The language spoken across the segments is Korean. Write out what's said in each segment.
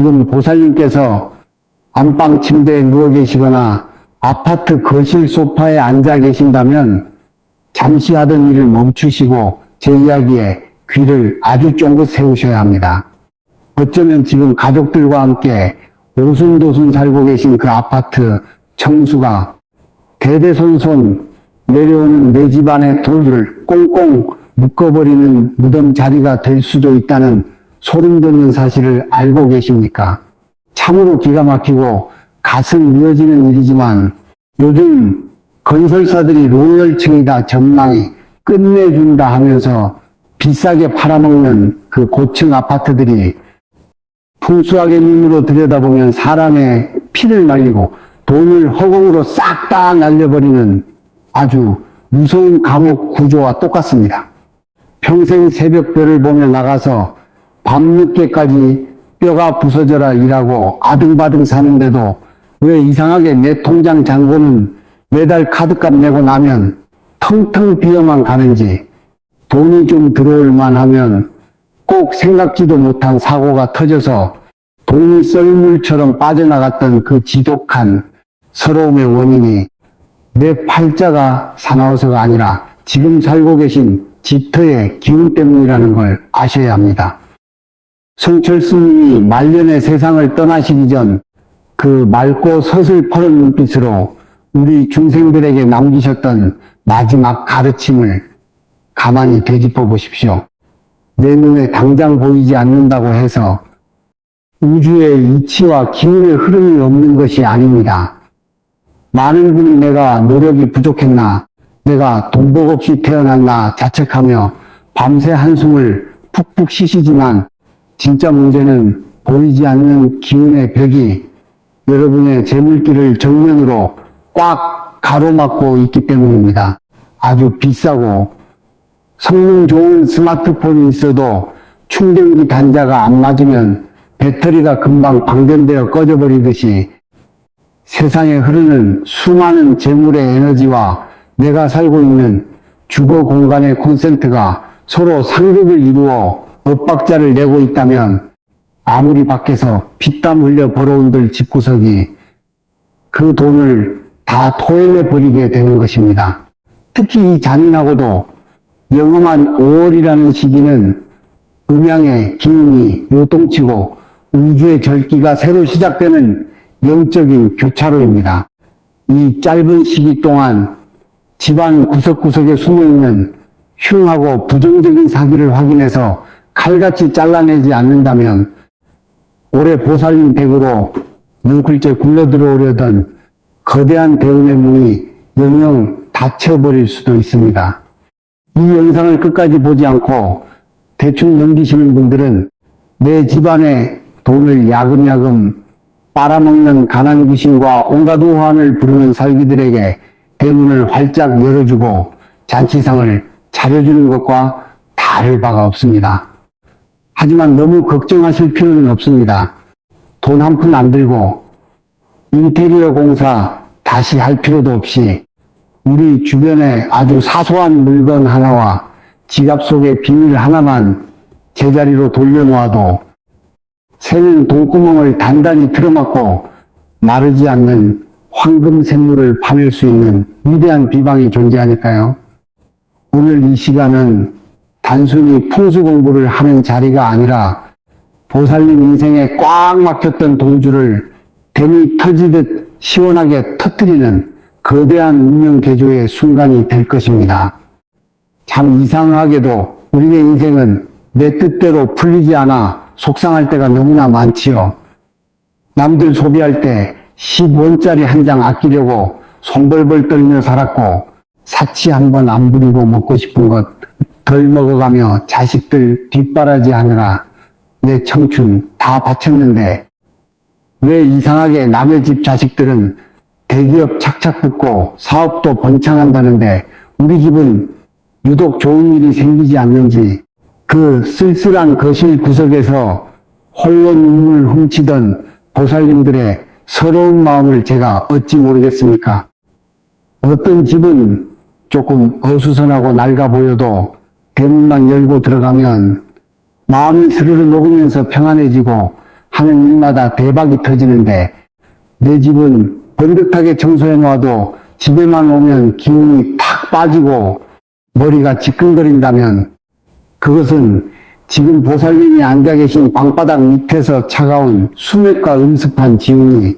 지금 보살님께서 안방 침대에 누워 계시거나 아파트 거실 소파에 앉아 계신다면 잠시 하던 일을 멈추시고 제 이야기에 귀를 아주 쫑긋 세우셔야 합니다. 어쩌면 지금 가족들과 함께 오순도순 살고 계신 그 아파트 청수가 대대손손 내려오는 내 집안의 돌을 꽁꽁 묶어버리는 무덤 자리가 될 수도 있다는 소름 돋는 사실을 알고 계십니까? 참으로 기가 막히고 가슴 미어지는 일이지만 요즘 건설사들이 로열층이다 전망이 끝내준다 하면서 비싸게 팔아먹는 그 고층 아파트들이 풍수하게 눈으로 들여다보면 사람의 피를 날리고 돈을 허공으로 싹 다 날려버리는 아주 무서운 감옥 구조와 똑같습니다. 평생 새벽별을 보며 나가서 밤늦게까지 뼈가 부서져라 일하고 아등바등 사는데도 왜 이상하게 내 통장 잔고는 매달 카드값 내고 나면 텅텅 비어만 가는지, 돈이 좀 들어올 만하면 꼭 생각지도 못한 사고가 터져서 돈이 썰물처럼 빠져나갔던 그 지독한 서러움의 원인이 내 팔자가 사나워서가 아니라 지금 살고 계신 집터의 기운 때문이라는 걸 아셔야 합니다. 성철스님이 말년의 세상을 떠나시기 전 그 맑고 서슬퍼런 눈빛으로 우리 중생들에게 남기셨던 마지막 가르침을 가만히 되짚어 보십시오. 내 눈에 당장 보이지 않는다고 해서 우주의 이치와 기운의 흐름이 없는 것이 아닙니다. 많은 분이 내가 노력이 부족했나, 내가 돈복 없이 태어났나 자책하며 밤새 한숨을 푹푹 쉬시지만 진짜 문제는 보이지 않는 기운의 벽이 여러분의 재물길을 정면으로 꽉 가로막고 있기 때문입니다. 아주 비싸고 성능 좋은 스마트폰이 있어도 충전기 단자가 안 맞으면 배터리가 금방 방전되어 꺼져버리듯이 세상에 흐르는 수많은 재물의 에너지와 내가 살고 있는 주거 공간의 콘센트가 서로 상극을 이루어 엇박자를 내고 있다면 아무리 밖에서 피땀 흘려 벌어온들 집구석이 그 돈을 다 토해내버리게 되는 것입니다. 특히 이 잔인하고도 영험한 5월이라는 시기는 음양의 기운이 요동치고 우주의 절기가 새로 시작되는 영적인 교차로입니다. 이 짧은 시기 동안 집안 구석구석에 숨어있는 흉하고 부정적인 사기를 확인해서 칼같이 잘라내지 않는다면 올해 보살님 댁으로 뭉클째 굴러들어오려던 거대한 대운의 문이 영영 닫혀버릴 수도 있습니다. 이 영상을 끝까지 보지 않고 대충 넘기시는 분들은 내 집안의 돈을 야금야금 빨아먹는 가난 귀신과 온갖 우환을 부르는 살기들에게 대문을 활짝 열어주고 잔치상을 차려주는 것과 다를 바가 없습니다. 하지만 너무 걱정하실 필요는 없습니다. 돈 한 푼 안 들고 인테리어 공사 다시 할 필요도 없이 우리 주변에 아주 사소한 물건 하나와 지갑 속에 비닐 하나만 제자리로 돌려놓아도 새는 돈구멍을 단단히 틀어막고 마르지 않는 황금 샘물을 파낼 수 있는 위대한 비방이 존재하니까요. 오늘 이 시간은 단순히 풍수 공부를 하는 자리가 아니라 보살님 인생에 꽉 막혔던 돈줄을 댐이 터지듯 시원하게 터뜨리는 거대한 운명 개조의 순간이 될 것입니다. 참 이상하게도 우리의 인생은 내 뜻대로 풀리지 않아 속상할 때가 너무나 많지요. 남들 소비할 때 10원짜리 한 장 아끼려고 손벌벌 떨며 살았고 사치 한 번 안 부리고 먹고 싶은 것 덜 먹어가며 자식들 뒷바라지 하느라 내 청춘 다 바쳤는데 왜 이상하게 남의 집 자식들은 대기업 착착 붙고 사업도 번창한다는데 우리 집은 유독 좋은 일이 생기지 않는지 그 쓸쓸한 거실 구석에서 홀로 눈물 훔치던 보살님들의 서러운 마음을 제가 어찌 모르겠습니까? 어떤 집은 조금 어수선하고 낡아 보여도 대문만 열고 들어가면 마음이 스르르 녹으면서 평안해지고 하는 일마다 대박이 터지는데 내 집은 번듯하게 청소해 놔도 집에만 오면 기운이 탁 빠지고 머리가 지끈거린다면 그것은 지금 보살님이 앉아 계신 방바닥 밑에서 차가운 수맥과 음습한 기운이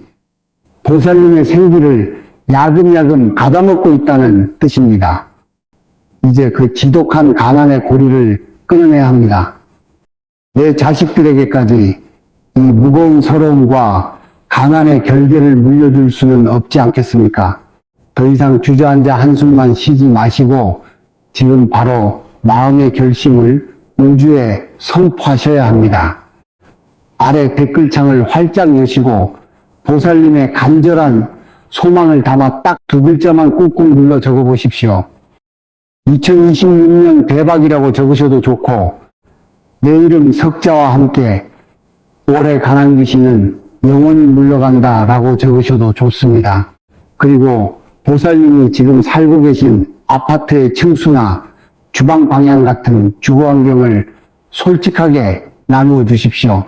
보살님의 생기를 야금야금 가다먹고 있다는 뜻입니다. 이제 그 지독한 가난의 고리를 끊어내야 합니다. 내 자식들에게까지 이 무거운 서러움과 가난의 결계를 물려줄 수는 없지 않겠습니까? 더 이상 주저앉아 한숨만 쉬지 마시고 지금 바로 마음의 결심을 우주에 선포하셔야 합니다. 아래 댓글창을 활짝 여시고 보살님의 간절한 소망을 담아 딱 두 글자만 꾹꾹 눌러 적어보십시오. 2026년 대박이라고 적으셔도 좋고 내 이름 석자와 함께 올해 가난 귀신은 영원히 물러간다 라고 적으셔도 좋습니다. 그리고 보살님이 지금 살고 계신 아파트의 층수나 주방 방향 같은 주거 환경을 솔직하게 나누어 주십시오.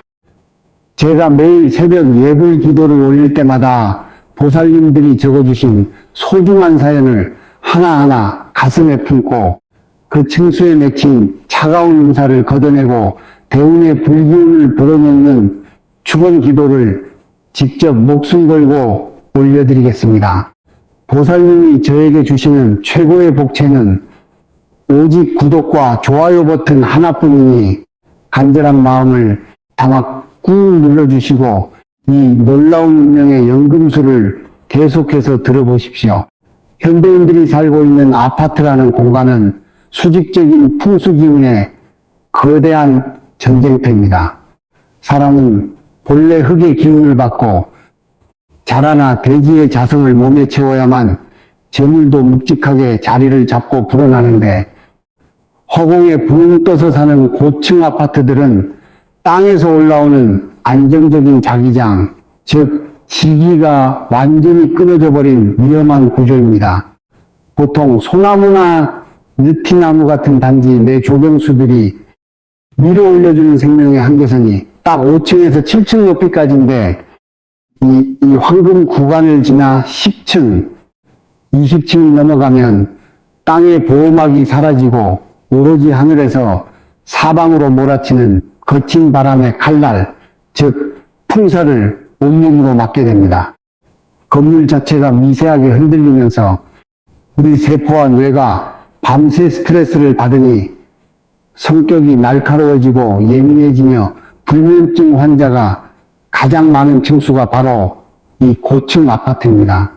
제가 매일 새벽 예불 기도를 올릴 때마다 보살님들이 적어주신 소중한 사연을 하나하나 가슴에 품고 그 층수에 맺힌 차가운 의사를 걷어내고 대운의 불기운을 불어넣는 축원 기도를 직접 목숨 걸고 올려드리겠습니다. 보살님이 저에게 주시는 최고의 복채는 오직 구독과 좋아요 버튼 하나뿐이니 간절한 마음을 담아 꾹 눌러주시고 이 놀라운 운명의 연금술을 계속해서 들어보십시오. 현대인들이 살고 있는 아파트라는 공간은 수직적인 풍수기운의 거대한 전쟁터입니다. 사람은 본래 흙의 기운을 받고 자라나 돼지의 자성을 몸에 채워야만 재물도 묵직하게 자리를 잡고 불어나는데 허공에 붕 떠서 사는 고층 아파트들은 땅에서 올라오는 안정적인 자기장, 즉 지기가 완전히 끊어져 버린 위험한 구조입니다. 보통 소나무나 느티나무 같은 단지 내 조경수들이 밀어 올려주는 생명의 한계선이 딱 5층에서 7층 높이까지인데 이 황금 구간을 지나 10층, 20층이 넘어가면 땅의 보호막이 사라지고 오로지 하늘에서 사방으로 몰아치는 거친 바람의 칼날, 즉 풍사를 온몸으로 맞게 됩니다. 건물 자체가 미세하게 흔들리면서 우리 세포와 뇌가 밤새 스트레스를 받으니 성격이 날카로워지고 예민해지며 불면증 환자가 가장 많은 층수가 바로 이 고층 아파트입니다.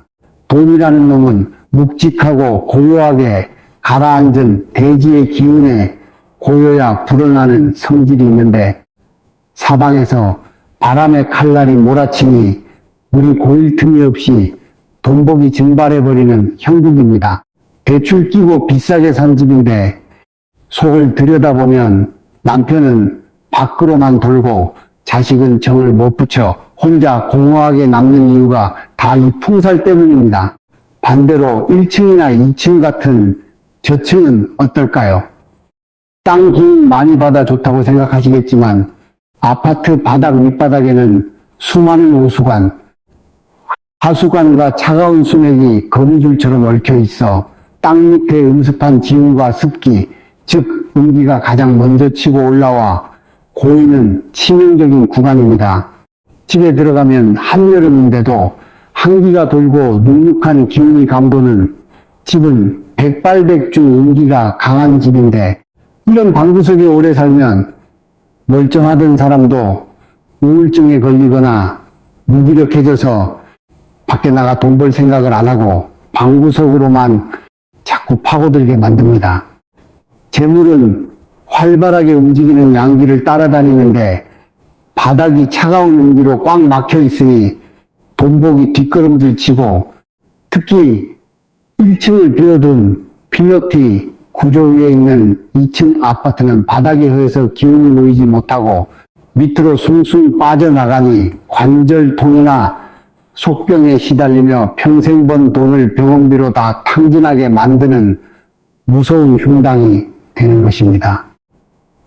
돈이라는 놈은 묵직하고 고요하게 가라앉은 대지의 기운에 고요야 불어나는 성질이 있는데 사방에서 바람의 칼날이 몰아치니 우리 고일 틈이 없이 돈복이 증발해버리는 형국입니다. 대출 끼고 비싸게 산 집인데 속을 들여다보면 남편은 밖으로만 돌고 자식은 정을 못 붙여 혼자 공허하게 남는 이유가 다 이 풍살 때문입니다. 반대로 1층이나 2층 같은 저층은 어떨까요? 땅 기운 많이 받아 좋다고 생각하시겠지만 아파트 바닥 밑바닥에는 수많은 오수관, 하수관과 차가운 수맥이 거미줄처럼 얽혀 있어 땅 밑에 음습한 기운과 습기, 즉 음기가 가장 먼저 치고 올라와 고이는 치명적인 구간입니다. 집에 들어가면 한여름인데도 한기가 돌고 눅눅한 기운이 감도는 집은 백발백중 음기가 강한 집인데 이런 방구석에 오래 살면 멀쩡하던 사람도 우울증에 걸리거나 무기력해져서 밖에 나가 돈 벌 생각을 안 하고 방구석으로만 자꾸 파고들게 만듭니다. 재물은 활발하게 움직이는 양기를 따라다니는데 바닥이 차가운 음기로 꽉 막혀 있으니 돈복이 뒷걸음질 치고 특히 1층을 비워둔 필로티 구조 위에 있는 2층 아파트는 바닥에 흐여서 기운이 모이지 못하고 밑으로 숭숭 빠져나가니 관절통이나 속병에 시달리며 평생 번 돈을 병원비로 다 탕진하게 만드는 무서운 흉당이 되는 것입니다.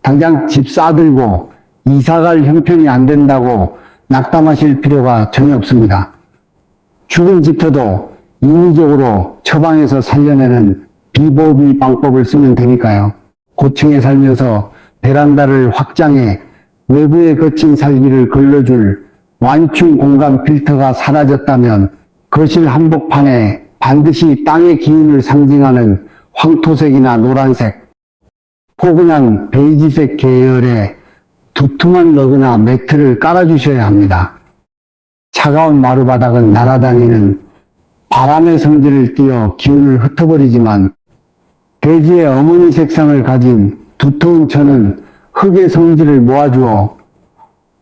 당장 집 싸들고 이사갈 형편이 안 된다고 낙담하실 필요가 전혀 없습니다. 죽은 집터도 인위적으로 처방해서 살려내는 비보비 방법을 쓰면 되니까요. 고층에 살면서 베란다를 확장해 외부에 거친 살기를 걸러줄 완충 공간 필터가 사라졌다면 거실 한복판에 반드시 땅의 기운을 상징하는 황토색이나 노란색, 포근한 베이지색 계열의 두툼한 러그나 매트를 깔아주셔야 합니다. 차가운 마루바닥은 날아다니는 바람의 성질을 띄어 기운을 흩어버리지만 대지의 어머니 색상을 가진 두터운 천은 흙의 성질을 모아주어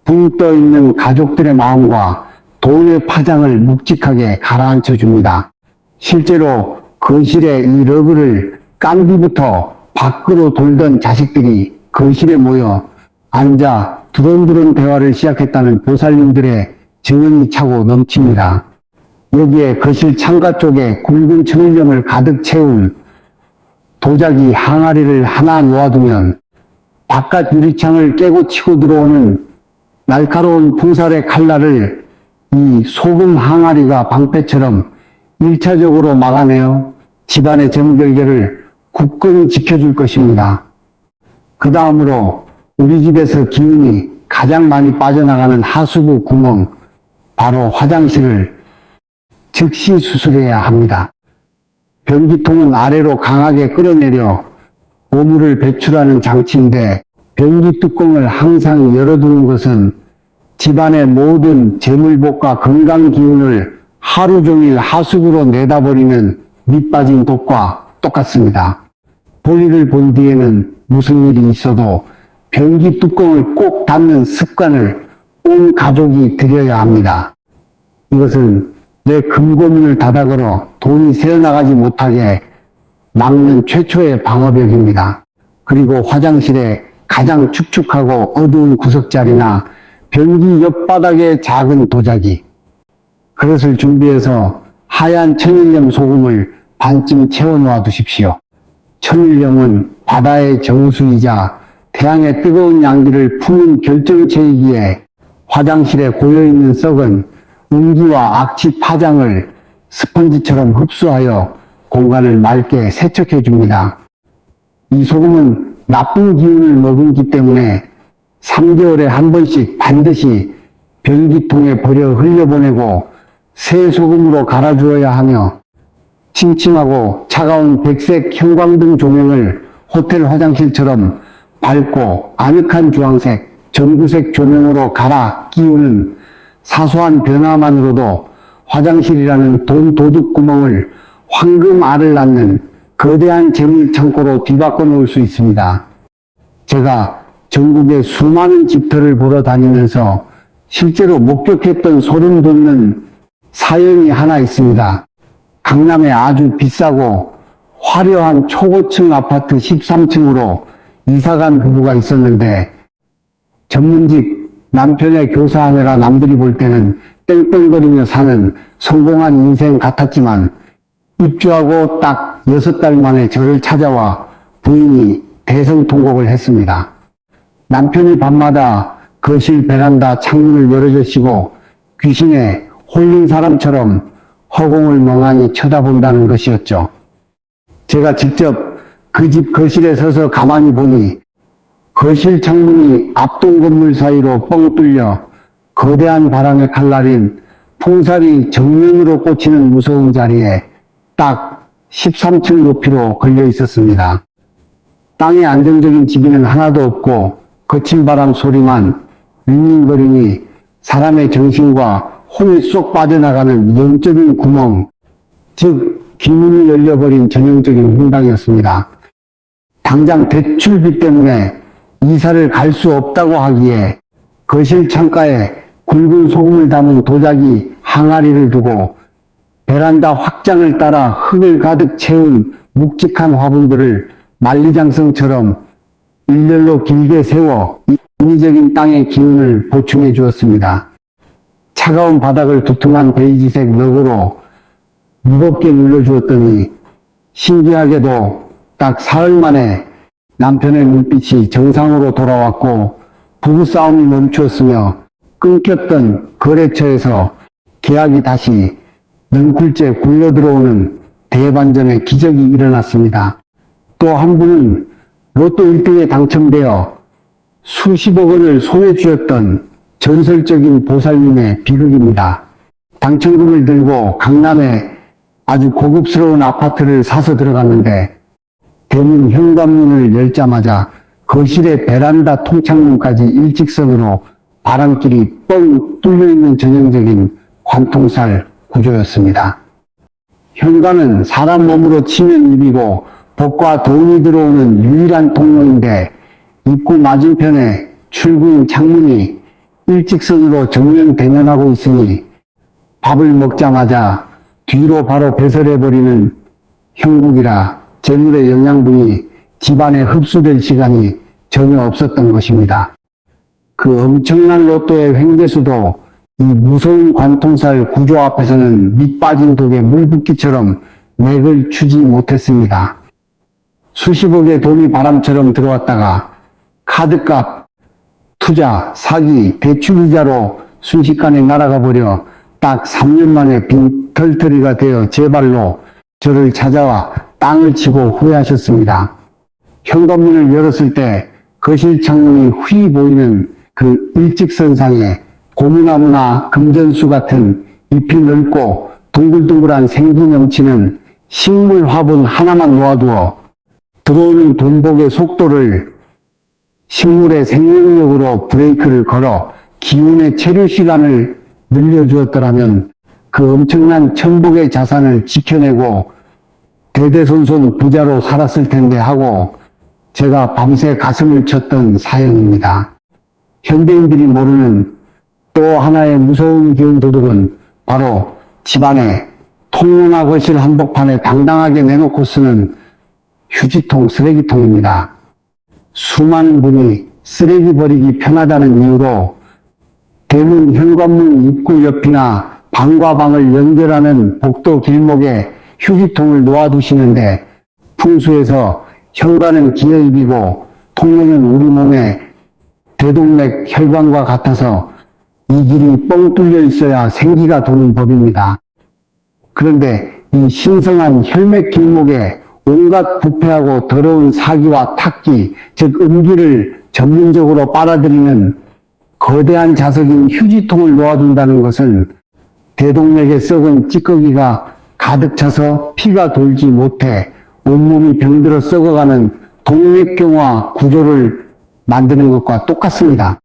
붕 떠있는 가족들의 마음과 도의 파장을 묵직하게 가라앉혀 줍니다. 실제로 거실에 이 러그를 깐 뒤부터 밖으로 돌던 자식들이 거실에 모여 앉아 두런두런 대화를 시작했다는 보살님들의 증언이 차고 넘칩니다. 여기에 거실 창가 쪽에 굵은 천일염을 가득 채운 도자기 항아리를 하나 놓아두면 바깥 유리창을 깨고 치고 들어오는 날카로운 풍살의 칼날을 이 소금 항아리가 방패처럼 1차적으로 막아내어 집안의 정결계를 굳건히 지켜줄 것입니다. 그 다음으로 우리 집에서 기운이 가장 많이 빠져나가는 하수구 구멍, 바로 화장실을 즉시 수술해야 합니다. 변기통은 아래로 강하게 끌어내려 오물을 배출하는 장치인데 변기 뚜껑을 항상 열어두는 것은 집안의 모든 재물복과 건강 기운을 하루 종일 하수구로 내다버리는 밑빠진 독과 똑같습니다. 볼일을 본 뒤에는 무슨 일이 있어도 변기 뚜껑을 꼭 닫는 습관을 온 가족이 들여야 합니다. 이것은 내 금고문을 닫아 걸어 돈이 새어나가지 못하게 막는 최초의 방어벽입니다. 그리고 화장실에 가장 축축하고 어두운 구석자리나 변기 옆바닥에 작은 도자기, 그것을 준비해서 하얀 천일염 소금을 반쯤 채워 놓아 두십시오. 천일염은 바다의 정수이자 태양의 뜨거운 양기를 품은 결정체이기에 화장실에 고여있는 썩은 음기와 악취 파장을 스펀지처럼 흡수하여 공간을 맑게 세척해 줍니다. 이 소금은 나쁜 기운을 머금기 때문에 3개월에 한 번씩 반드시 변기통에 버려 흘려보내고 새 소금으로 갈아주어야 하며 침침하고 차가운 백색 형광등 조명을 호텔 화장실처럼 밝고 아늑한 주황색, 전구색 조명으로 갈아 끼우는 사소한 변화만으로도 화장실이라는 돈 도둑 구멍을 황금알을 낳는 거대한 재물 창고로 뒤바꿔 놓을 수 있습니다. 제가 전국의 수많은 집터를 보러 다니면서 실제로 목격했던 소름 돋는 사연이 하나 있습니다. 강남에 아주 비싸고 화려한 초고층 아파트 13층으로 이사간 부부가 있었는데 전문직 남편의 교사하느라 남들이 볼 때는 땡땡거리며 사는 성공한 인생 같았지만 입주하고 딱 6달 만에 저를 찾아와 부인이 대성통곡을 했습니다. 남편이 밤마다 거실 베란다 창문을 열어주시고 귀신에 홀린 사람처럼 허공을 멍하니 쳐다본다는 것이었죠. 제가 직접 그 집 거실에 서서 가만히 보니 거실 창문이 앞동 건물 사이로 뻥 뚫려 거대한 바람의 칼날인 풍살이 정면으로 꽂히는 무서운 자리에 딱 13층 높이로 걸려 있었습니다. 땅에 안정적인 지기는 하나도 없고 거친 바람 소리만 윙윙거리니 사람의 정신과 혼이 쏙 빠져나가는 영적인 구멍, 즉 기문이 열려버린 전형적인 hun당이었습니다. 당장 대출비 때문에 이사를 갈 수 없다고 하기에 거실 창가에 굵은 소금을 담은 도자기 항아리를 두고 베란다 확장을 따라 흙을 가득 채운 묵직한 화분들을 만리장성처럼 일렬로 길게 세워 인위적인 땅의 기운을 보충해 주었습니다. 차가운 바닥을 두툼한 베이지색 럭으로 무겁게 눌러주었더니 신기하게도 딱 사흘 만에 남편의 눈빛이 정상으로 돌아왔고 부부싸움이 멈추었으며 끊겼던 거래처에서 계약이 다시 넝쿨째 굴러들어오는 대반전의 기적이 일어났습니다. 또 한 분은 로또 1등에 당첨되어 수십억 원을 손에 쥐었던 전설적인 보살님의 비극입니다. 당첨금을 들고 강남에 아주 고급스러운 아파트를 사서 들어갔는데 대문 현관문을 열자마자 거실의 베란다 통창문까지 일직선으로 바람길이 뻥 뚫려있는 전형적인 관통살 구조였습니다. 현관은 사람 몸으로 치면 입이고 복과 돈이 들어오는 유일한 통로인데 입구 맞은편에 출구인 창문이 일직선으로 정면 대면하고 있으니 밥을 먹자마자 뒤로 바로 배설해버리는 형국이라 재물의 영양분이 집안에 흡수될 시간이 전혀 없었던 것입니다. 그 엄청난 로또의 횡재수도 이 무서운 관통살 구조 앞에서는 밑 빠진 독에 물 붓기처럼 맥을 추지 못했습니다. 수십억의 돈이 바람처럼 들어왔다가 카드값, 투자, 사기, 대출이자로 순식간에 날아가 버려 딱 3년 만에 빈털터리가 되어 제 발로 저를 찾아와 땅을 치고 후회하셨습니다. 현관문을 열었을 때 거실 창문이 휘 보이는 그 일직선상에 고무나무나 금전수 같은 잎이 넓고 둥글둥글한 생기 넘치는 식물 화분 하나만 놓아두어 들어오는 돈복의 속도를 식물의 생명력으로 브레이크를 걸어 기운의 체류 시간을 늘려주었더라면 그 엄청난 천복의 자산을 지켜내고 대대손손 부자로 살았을 텐데 하고 제가 밤새 가슴을 쳤던 사연입니다. 현대인들이 모르는 또 하나의 무서운 기운 도둑은 바로 집안에 통로나 거실 한복판에 당당하게 내놓고 쓰는 휴지통, 쓰레기통입니다. 수많은 분이 쓰레기 버리기 편하다는 이유로 대문 현관문 입구 옆이나 방과 방을 연결하는 복도 길목에 휴지통을 놓아두시는데 풍수에서 현관은 기어입이고 통로는 우리 몸의 대동맥 혈관과 같아서 이 길이 뻥 뚫려 있어야 생기가 도는 법입니다. 그런데 이 신성한 혈맥 길목에 온갖 부패하고 더러운 사기와 탁기, 즉 음기를 전문적으로 빨아들이는 거대한 자석인 휴지통을 놓아둔다는 것은 대동맥에 썩은 찌꺼기가 가득 차서 피가 돌지 못해 온몸이 병들어 썩어가는 동맥경화 구조를 만드는 것과 똑같습니다.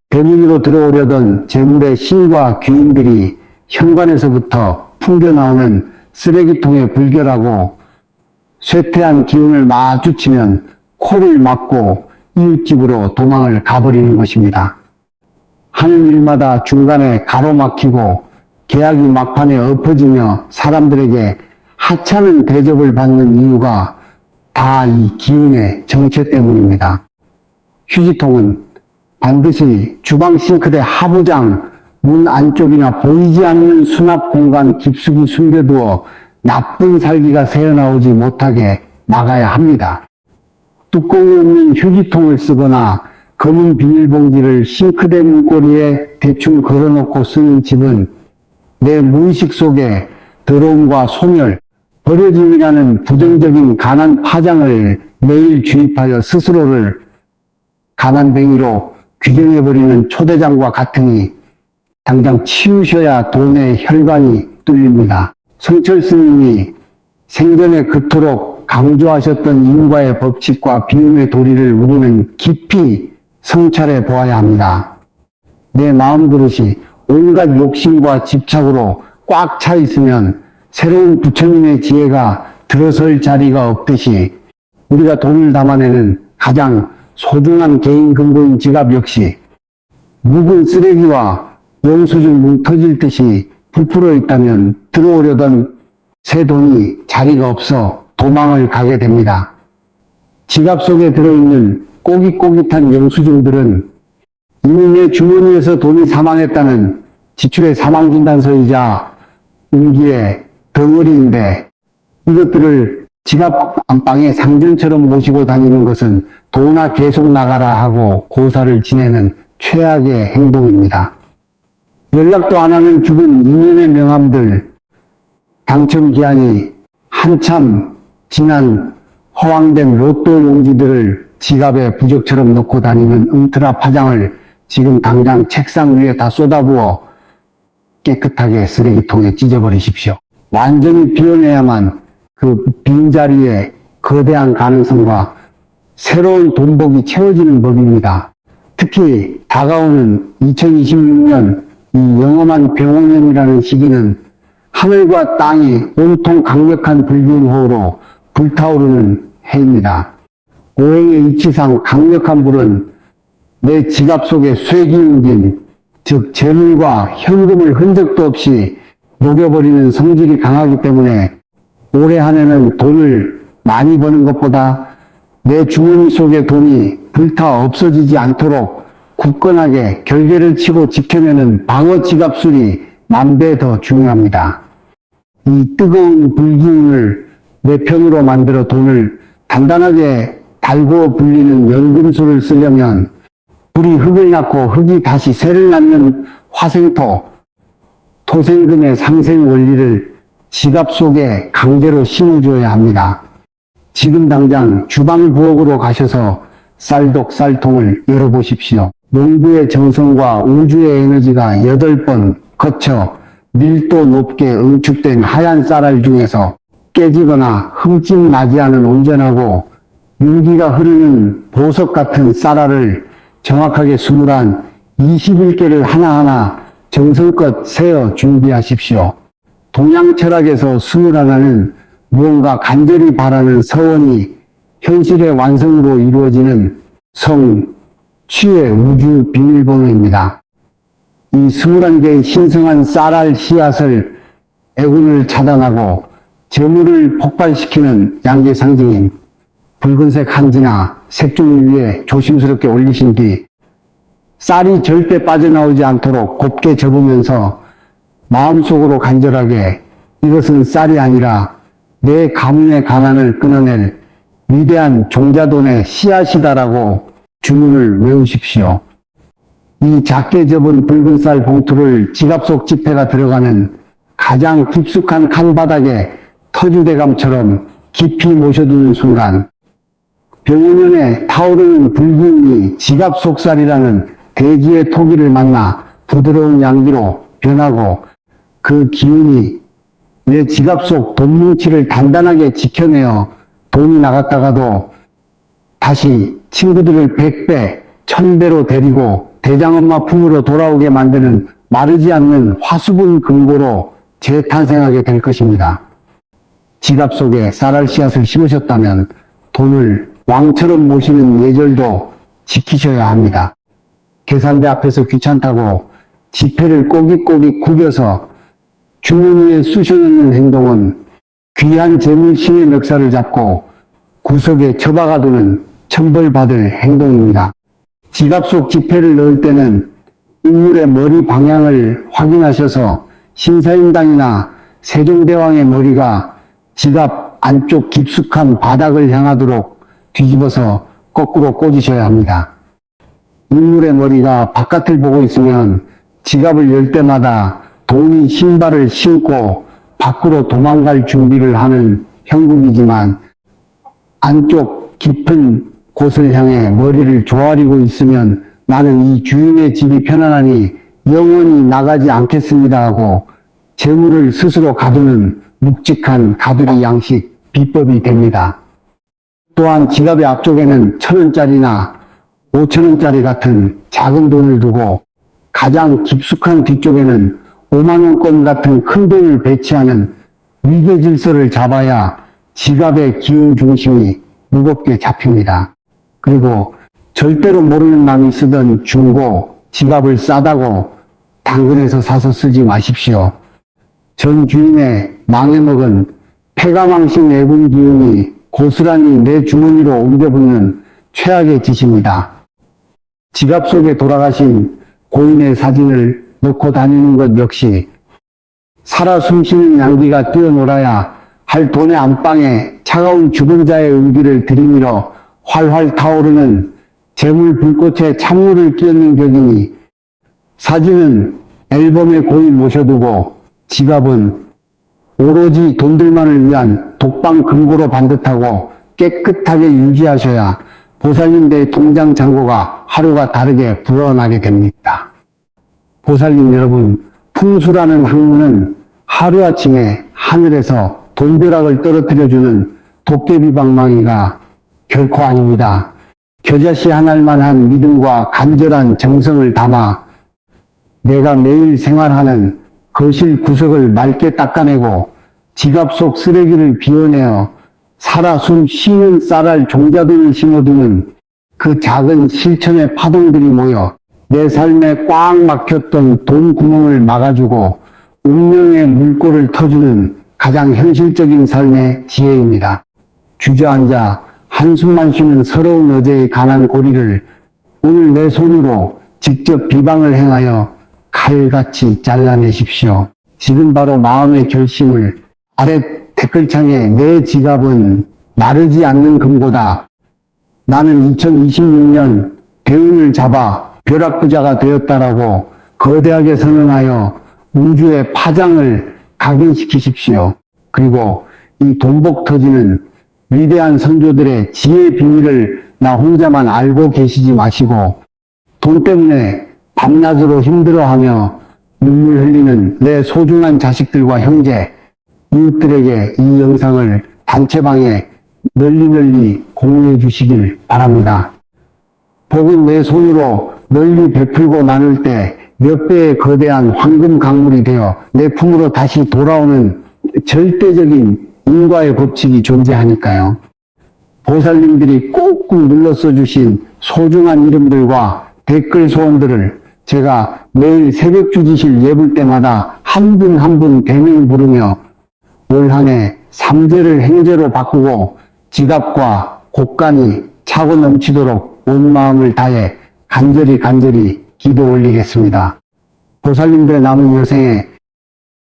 대문으로 들어오려던 재물의 신과 귀인들이 현관에서부터 풍겨나오는 쓰레기통에 불결하고 쇠퇴한 기운을 마주치면 코를 막고 이웃집으로 도망을 가버리는 것입니다. 하는 일마다 중간에 가로막히고 계약이 막판에 엎어지며 사람들에게 하찮은 대접을 받는 이유가 다 이 기운의 정체 때문입니다. 휴지통은 반드시 주방 싱크대 하부장 문 안쪽이나 보이지 않는 수납 공간 깊숙이 숨겨두어 나쁜 살기가 새어나오지 못하게 막아야 합니다. 뚜껑이 없는 휴지통을 쓰거나 검은 비닐봉지를 싱크대 문고리에 대충 걸어놓고 쓰는 집은 내 무의식 속에 더러움과 소멸, 버려짐이라는 부정적인 가난 파장을 매일 주입하여 스스로를 가난뱅이로 규정해버리는 초대장과 같으니 당장 치우셔야 돈의 혈관이 뚫립니다. 성철 스님이 생전에 그토록 강조하셨던 인과의 법칙과 비움의 도리를 우리는 깊이 성찰해 보아야 합니다. 내 마음그릇이 온갖 욕심과 집착으로 꽉 차 있으면 새로운 부처님의 지혜가 들어설 자리가 없듯이 우리가 돈을 담아내는 가장 소중한 개인 금고인 지갑 역시 묵은 쓰레기와 영수증 뭉 터질 듯이 부풀어 있다면 들어오려던 새 돈이 자리가 없어 도망을 가게 됩니다. 지갑 속에 들어있는 꼬깃꼬깃한 영수증들은 이미 내 주머니에서 돈이 사망했다는 지출의 사망진단서이자 음기의 덩어리인데 이것들을 지갑 안방에 상전처럼 모시고 다니는 것은 돈아 계속 나가라 하고 고사를 지내는 최악의 행동입니다. 연락도 안 하는 죽은 인연의 명함들, 당첨 기한이 한참 지난 허황된 로또 용지들을 지갑에 부적처럼 넣고 다니는 엉트라 파장을 지금 당장 책상 위에 다 쏟아부어 깨끗하게 쓰레기통에 찢어버리십시오. 완전히 비워내야만 그 빈자리에 거대한 가능성과 새로운 돈복이 채워지는 법입니다. 특히 다가오는 2026년 이 영험한 병원년이라는 시기는 하늘과 땅이 온통 강력한 불균호로 불타오르는 해입니다. 오행의 이치상 강력한 불은 내 지갑 속에 쇠기운진, 즉 재물과 현금을 흔적도 없이 녹여버리는 성질이 강하기 때문에 올해 한 해는 돈을 많이 버는 것보다 내 주머니 속의 돈이 불타 없어지지 않도록 굳건하게 결계를 치고 지켜내는 방어 지갑술이 만배 더 중요합니다. 이 뜨거운 불기운을 내 편으로 만들어 돈을 단단하게 달고 불리는 연금술을 쓰려면 불이 흙을 낳고 흙이 다시 새를 낳는 화생토, 토생금의 상생 원리를 지갑 속에 강제로 심어줘야 합니다. 지금 당장 주방 부엌으로 가셔서 쌀독쌀통을 열어보십시오. 농부의 정성과 우주의 에너지가 8번 거쳐 밀도 높게 응축된 하얀 쌀알 중에서 깨지거나 흠집 나지 않은 온전하고 윤기가 흐르는 보석 같은 쌀알을 정확하게 21개를 하나하나 정성껏 세어 준비하십시오. 동양 철학에서 21은 무언가 간절히 바라는 서원이 현실의 완성으로 이루어지는 성취의 우주 비밀번호입니다. 이 21개의 신성한 쌀알 씨앗을 애군을 차단하고 재물을 폭발시키는 양계 상징인 붉은색 한지나 색종이 위에 조심스럽게 올리신 뒤 쌀이 절대 빠져나오지 않도록 곱게 접으면서 마음속으로 간절하게 이것은 쌀이 아니라 내 가문의 가난을 끊어낼 위대한 종자돈의 씨앗이다라고 주문을 외우십시오. 이 작게 접은 붉은 쌀 봉투를 지갑 속 지폐가 들어가는 가장 깊숙한 칸바닥에 터줏대감처럼 깊이 모셔두는 순간 병원년에 타오르는 불기운이 지갑 속 쌀이라는 대지의 토기를 만나 부드러운 양기로 변하고 그 기운이 내 지갑 속 돈뭉치를 단단하게 지켜내어 돈이 나갔다가도 다시 친구들을 100배, 1000배로 데리고 대장엄마 품으로 돌아오게 만드는 마르지 않는 화수분 금고로 재탄생하게 될 것입니다. 지갑 속에 쌀알 씨앗을 심으셨다면 돈을 왕처럼 모시는 예절도 지키셔야 합니다. 계산대 앞에서 귀찮다고 지폐를 꼬깃꼬깃 구겨서 주머니에 쑤셔넣는 행동은 귀한 재물신의 멱살을 잡고 구석에 처박아두는 천벌받을 행동입니다. 지갑 속 지폐를 넣을 때는 인물의 머리 방향을 확인하셔서 신사임당이나 세종대왕의 머리가 지갑 안쪽 깊숙한 바닥을 향하도록 뒤집어서 거꾸로 꽂으셔야 합니다. 인물의 머리가 바깥을 보고 있으면 지갑을 열 때마다 돈이 신발을 신고 밖으로 도망갈 준비를 하는 형국이지만 안쪽 깊은 곳을 향해 머리를 조아리고 있으면 나는 이 주인의 집이 편안하니 영원히 나가지 않겠습니다 하고 재물을 스스로 가두는 묵직한 가두리 양식 비법이 됩니다. 또한 지갑의 앞쪽에는 1000원짜리나 5000원짜리 같은 작은 돈을 두고 가장 깊숙한 뒤쪽에는 5만원권 같은 큰 돈을 배치하는 위계 질서를 잡아야 지갑의 기운 중심이 무겁게 잡힙니다. 그리고 절대로 모르는 남이 쓰던 중고 지갑을 싸다고 당근에서 사서 쓰지 마십시오. 전 주인의 망해먹은 폐가망신 애군 기운이 고스란히 내 주머니로 옮겨붙는 최악의 짓입니다. 지갑 속에 돌아가신 고인의 사진을 넣고 다니는 것 역시 살아 숨쉬는 양기가 뛰어놀아야 할 돈의 안방에 차가운 죽은 자의 의기를 들이밀어 활활 타오르는 재물 불꽃에 찬물을 끼얹는 격이니 사진은 앨범에 고이 모셔두고 지갑은 오로지 돈들만을 위한 독방 금고로 반듯하고 깨끗하게 유지하셔야 보살님들의 통장 잔고가 하루가 다르게 불어나게 됩니다. 보살님 여러분, 풍수라는 학문은 하루아침에 하늘에서 돈벼락을 떨어뜨려주는 도깨비방망이가 결코 아닙니다. 겨자씨 한 알만한 믿음과 간절한 정성을 담아 내가 매일 생활하는 거실 구석을 맑게 닦아내고 지갑 속 쓰레기를 비워내어 살아 숨 쉬는 쌀알 종자들을 심어두는 그 작은 실천의 파동들이 모여 내 삶에 꽉 막혔던 돈 구멍을 막아주고 운명의 물꼬를 터주는 가장 현실적인 삶의 지혜입니다. 주저앉아 한숨만 쉬는 서러운 어제의 가난 고리를 오늘 내 손으로 직접 비방을 행하여 칼같이 잘라내십시오. 지금 바로 마음의 결심을 아래 댓글창에 내 지갑은 마르지 않는 금고다. 나는 2026년 대운을 잡아 벼락부자가 되었다라고 거대하게 선언하여 우주의 파장을 각인시키십시오. 그리고 이 돈복 터지는 위대한 선조들의 지혜의 비밀을 나 혼자만 알고 계시지 마시고 돈 때문에 밤낮으로 힘들어하며 눈물 흘리는 내 소중한 자식들과 형제, 이웃들에게 이 영상을 단체방에 널리 공유해 주시길 바랍니다. 복은 내 손으로 널리 베풀고 나눌 때 몇 배의 거대한 황금 강물이 되어 내 품으로 다시 돌아오는 절대적인 인과의 법칙이 존재하니까요. 보살님들이 꾹꾹 눌러 써주신 소중한 이름들과 댓글 소원들을 제가 매일 새벽 주지실 예불 때마다 한 분 한 분 대명 부르며 올 한 해 삼재를 행재로 바꾸고 지갑과 곳간이 차고 넘치도록 온 마음을 다해 간절히 기도 올리겠습니다. 보살님들의 남은 여생에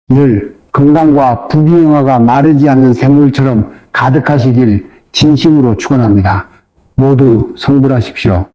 늘 건강과 부귀영화가 마르지 않는 샘물처럼 가득하시길 진심으로 축원합니다. 모두 성불하십시오.